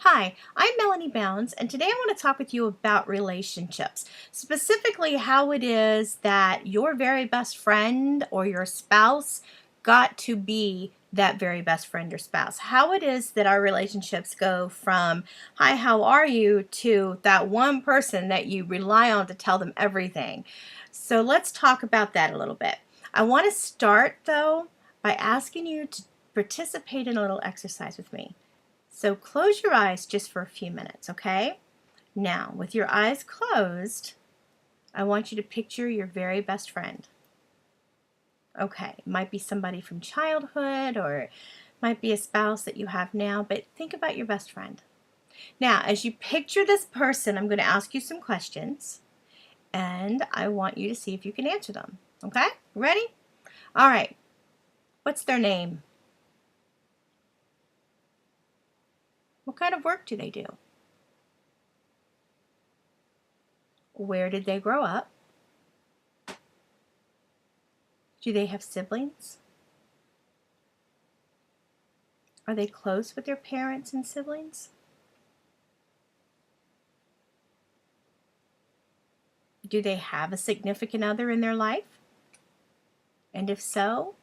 Hi, I'm Melanie Bounds, and today I want to talk with you about relationships, specifically how it is that your very best friend or your spouse got to be that very best friend or spouse. How it is that our relationships go from, hi, how are you, to that one person that you rely on to tell them everything. So let's talk about that a little bit. I want to start, though, by asking you to participate in a little exercise with me. So close your eyes just for a few minutes, okay? Now, with your eyes closed, I want you to picture your very best friend. Okay, it might be somebody from childhood or it might be a spouse that you have now, but think about your best friend. Now, as you picture this person, I'm going to ask you some questions, and I want you to see if you can answer them. Okay? Ready? All right. What's their name? What kind of work do they do? Where did they grow up? Do they have siblings? Are they close with their parents and siblings? Do they have a significant other in their life? And if so,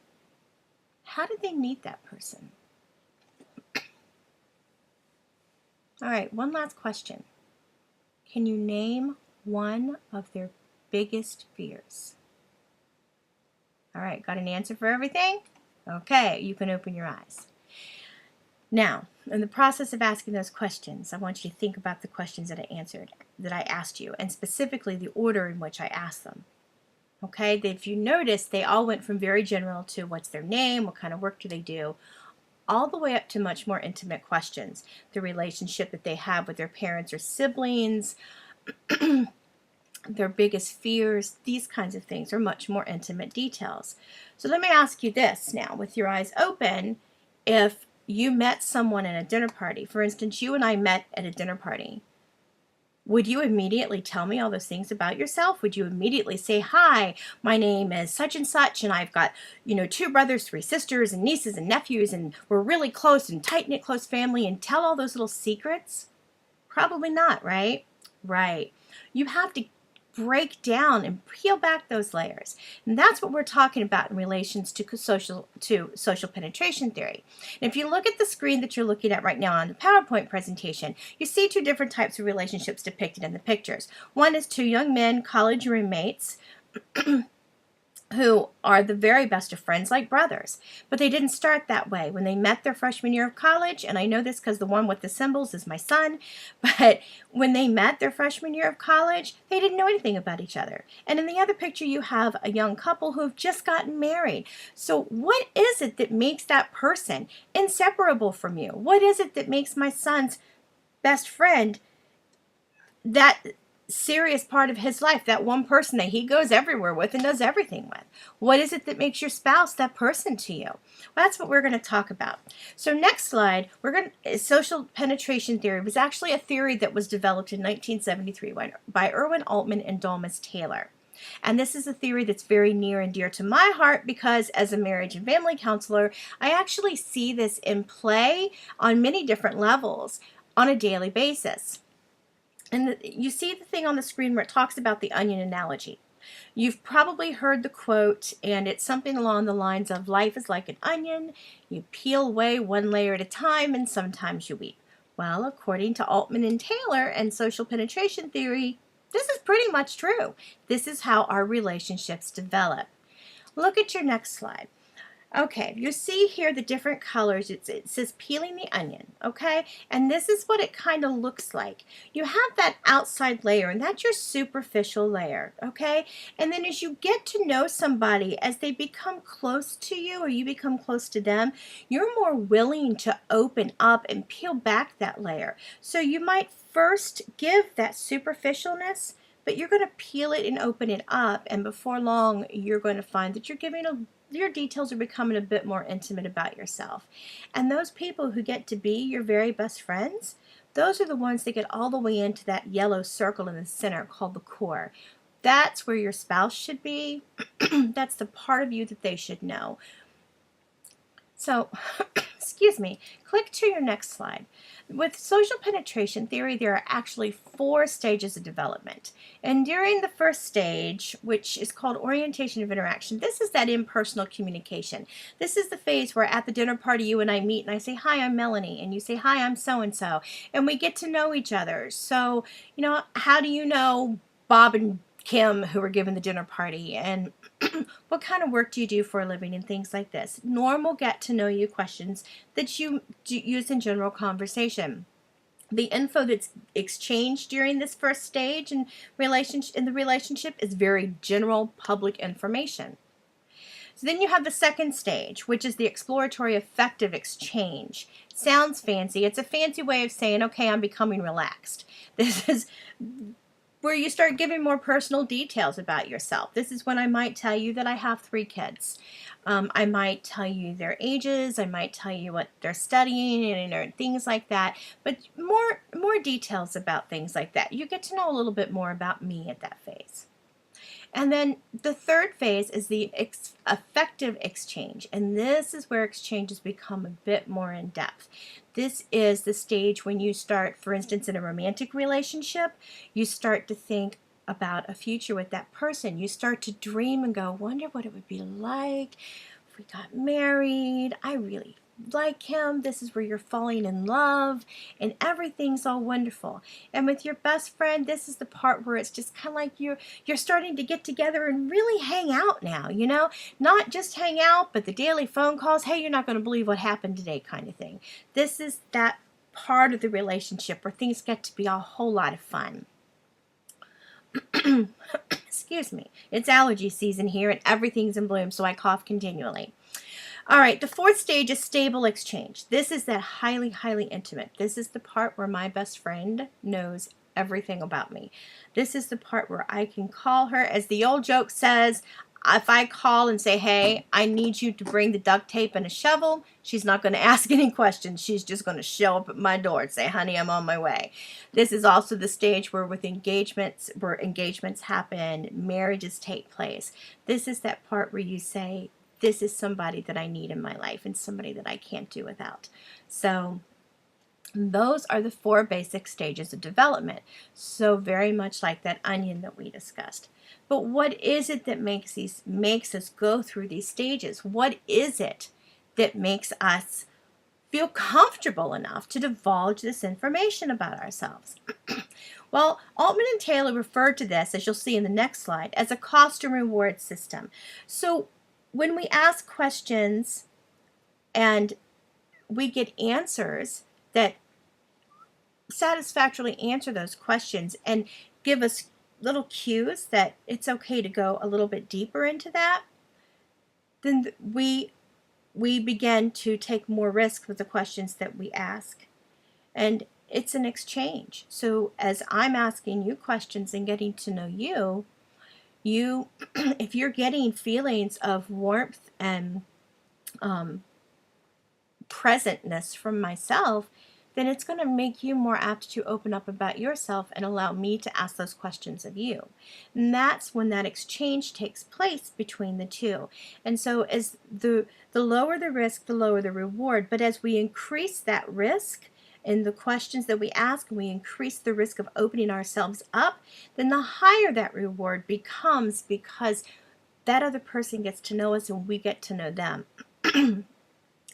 how did they meet that person? All right, one last question. Can you name one of their biggest fears? All right, got an answer for everything? Okay, you can open your eyes. Now, in the process of asking those questions, I want you to think about the questions that I asked you, and specifically the order in which I asked them. Okay, if you notice, they all went from very general to what's their name, what kind of work do they do, all the way up to much more intimate questions. The relationship that they have with their parents or siblings, their biggest fears, these kinds of things are much more intimate details. So let me ask you this now, with your eyes open. If you met someone at a dinner party, for instance, you and I met at a dinner party, would you immediately tell me all those things about yourself? Would you immediately say, hi, my name is such and such, and I've got, 2 brothers, 3 sisters, and nieces and nephews, and we're really close and tight-knit close family, and tell all those little secrets? Probably not, right? Right. You have to break down and peel back those layers. And that's what we're talking about in relations to social penetration theory. And if you look at the screen that you're looking at right now on the PowerPoint presentation, you see 2 different types of relationships depicted in the pictures. One is 2 young men, college roommates, who are the very best of friends, like brothers. But they didn't start that way. When they met their freshman year of college, and I know this because the one with the symbols is my son, but when they met their freshman year of college, they didn't know anything about each other. And in the other picture, you have a young couple who have just gotten married. So what is it that makes that person inseparable from you? What is it that makes my son's best friend that serious part of his life, that one person that he goes everywhere with and does everything with? What is it that makes your spouse that person to you? Well, that's what we're going to talk about. So next slide, social penetration theory was actually a theory that was developed in 1973 by Irwin Altman and Dalmas Taylor. And this is a theory that's very near and dear to my heart because as a marriage and family counselor, I actually see this in play on many different levels on a daily basis. And you see the thing on the screen where it talks about the onion analogy. You've probably heard the quote, and it's something along the lines of, life is like an onion. You peel away one layer at a time, and sometimes you weep. Well, according to Altman and Taylor and social penetration theory, this is pretty much true. This is how our relationships develop. Look at your next slide. Okay, you see here the different colors. It says peeling the onion, okay? And this is what it kind of looks like. You have that outside layer, and that's your superficial layer, okay? And then as you get to know somebody, as they become close to you or you become close to them, you're more willing to open up and peel back that layer. So you might first give that superficialness, but you're going to peel it and open it up, and before long, you're going to find that your details are becoming a bit more intimate about yourself. And those people who get to be your very best friends, those are the ones that get all the way into that yellow circle in the center called the core. That's where your spouse should be. That's the part of you that they should know. So, excuse me, click to your next slide. With social penetration theory, there are actually 4 stages of development. And during the first stage, which is called orientation of interaction, this is that impersonal communication. This is the phase where at the dinner party you and I meet and I say, hi, I'm Melanie, and you say, hi, I'm so-and-so, and we get to know each other. So, how do you know Bob and Kim, who were given the dinner party, and what kind of work do you do for a living, and things like this. Normal get to know you questions that you use in general conversation. The info that's exchanged during this first stage in the relationship is very general public information. So then you have the second stage, which is the exploratory affective exchange. Sounds fancy. It's a fancy way of saying, okay, I'm becoming relaxed. This is where you start giving more personal details about yourself. This is when I might tell you that I have 3 kids. I might tell you their ages. I might tell you what they're studying and things like that. But more details about things like that. You get to know a little bit more about me at that phase. And then the third phase is the affective exchange. And this is where exchanges become a bit more in depth. This is the stage when you start, for instance, in a romantic relationship, you start to think about a future with that person. You start to dream and go, wonder what it would be like if we got married. I really like him. This is where you're falling in love and everything's all wonderful. And with your best friend, this is the part where it's just kind of like you're starting to get together and really hang out now, not just hang out, but the daily phone calls. Hey, you're not going to believe what happened today kind of thing. This is that part of the relationship where things get to be a whole lot of fun. Excuse me. It's allergy season here and everything's in bloom, so I cough continually. All right, the fourth stage is stable exchange. This is that highly, highly intimate. This is the part where my best friend knows everything about me. This is the part where I can call her. As the old joke says, if I call and say, hey, I need you to bring the duct tape and a shovel, she's not going to ask any questions. She's just going to show up at my door and say, honey, I'm on my way. This is also the stage where engagements happen, marriages take place. This is that part where you say, this is somebody that I need in my life and somebody that I can't do without. So those are the 4 basic stages of development. So very much like that onion that we discussed. But what is it that makes us go through these stages? What is it that makes us feel comfortable enough to divulge this information about ourselves? Well, Altman and Taylor referred to this, as you'll see in the next slide, as a cost and reward system. So when we ask questions and we get answers that satisfactorily answer those questions and give us little cues that it's okay to go a little bit deeper into that, then we begin to take more risk with the questions that we ask. And it's an exchange. So as I'm asking you questions and getting to know you, if you're getting feelings of warmth and presentness from myself, then it's going to make you more apt to open up about yourself and allow me to ask those questions of you. And that's when that exchange takes place between the two. And so as the lower the risk, the lower the reward. But as we increase that risk in the questions that we ask, and we increase the risk of opening ourselves up, then the higher that reward becomes, because that other person gets to know us and we get to know them.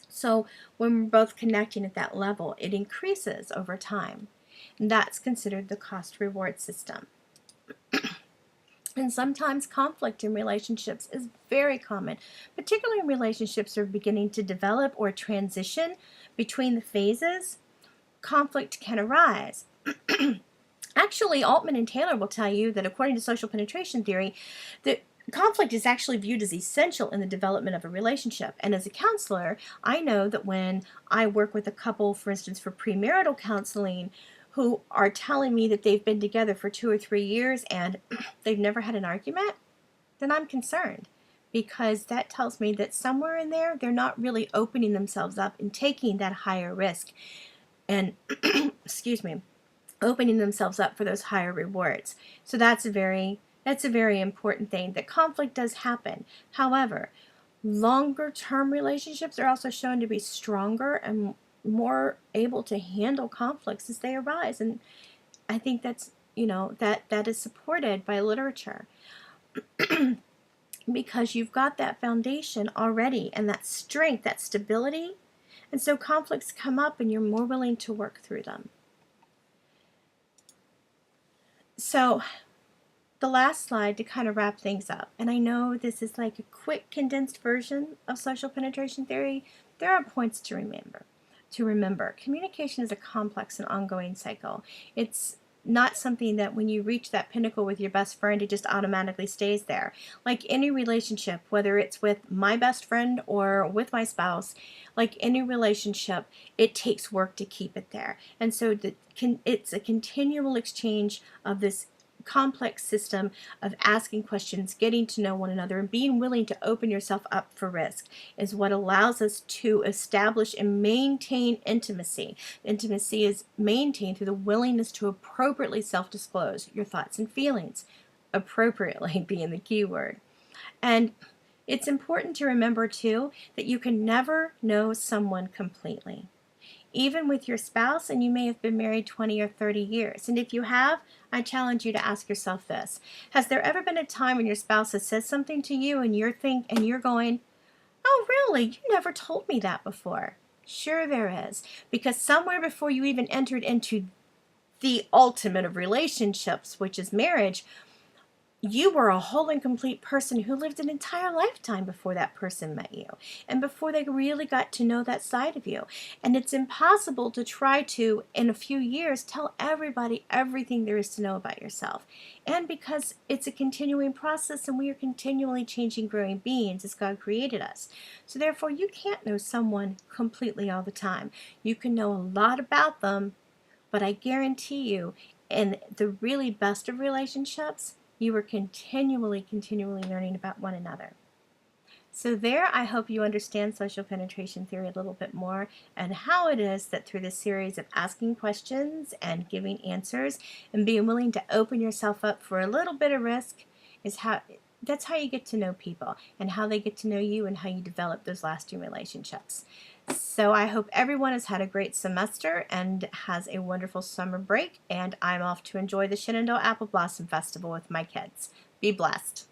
So when we're both connecting at that level, it increases over time. And that's considered the cost reward system. And sometimes conflict in relationships is very common, particularly in relationships that are beginning to develop or transition between the phases. Conflict can arise. Actually, Altman and Taylor will tell you that according to social penetration theory, that conflict is actually viewed as essential in the development of a relationship. And as a counselor, I know that when I work with a couple, for instance, for premarital counseling, who are telling me that they've been together for 2 or 3 years and they've never had an argument, then I'm concerned, because that tells me that somewhere in there, they're not really opening themselves up and taking that higher risk and, excuse me, opening themselves up for those higher rewards. So that's a very important thing, that conflict does happen. However, Longer term relationships are also shown to be stronger and more able to handle conflicts as they arise. And I think that's, that is supported by literature because you've got that foundation already and that strength, that stability. And so conflicts come up and you're more willing to work through them. So the last slide to kind of wrap things up, and I know this is like a quick condensed version of social penetration theory, there are points to remember. Communication is a complex and ongoing cycle. It's not something that when you reach that pinnacle with your best friend, it just automatically stays there. Like any relationship, whether it's with my best friend or with my spouse, like any relationship, it takes work to keep it there. And so it's a continual exchange of this complex system of asking questions, getting to know one another, and being willing to open yourself up for risk is what allows us to establish and maintain intimacy. Intimacy is maintained through the willingness to appropriately self-disclose your thoughts and feelings, appropriately being the key word. And it's important to remember, too, that you can never know someone completely. Even with your spouse, and you may have been married 20 or 30 years. And if you have, I challenge you to ask yourself this. Has there ever been a time when your spouse has said something to you and you're going, oh, really? You never told me that before. Sure there is. Because somewhere before you even entered into the ultimate of relationships, which is marriage, you were a whole and complete person who lived an entire lifetime before that person met you and before they really got to know that side of you. And it's impossible to try to, in a few years, tell everybody everything there is to know about yourself. And because it's a continuing process and we are continually changing, growing beings as God created us. So therefore, you can't know someone completely all the time. You can know a lot about them, but I guarantee you, in the really best of relationships, you are continually learning about one another. So there, I hope you understand social penetration theory a little bit more and how it is that through this series of asking questions and giving answers and being willing to open yourself up for a little bit of risk that's how you get to know people and how they get to know you and how you develop those lasting relationships. So I hope everyone has had a great semester and has a wonderful summer break, and I'm off to enjoy the Shenandoah Apple Blossom Festival with my kids. Be blessed.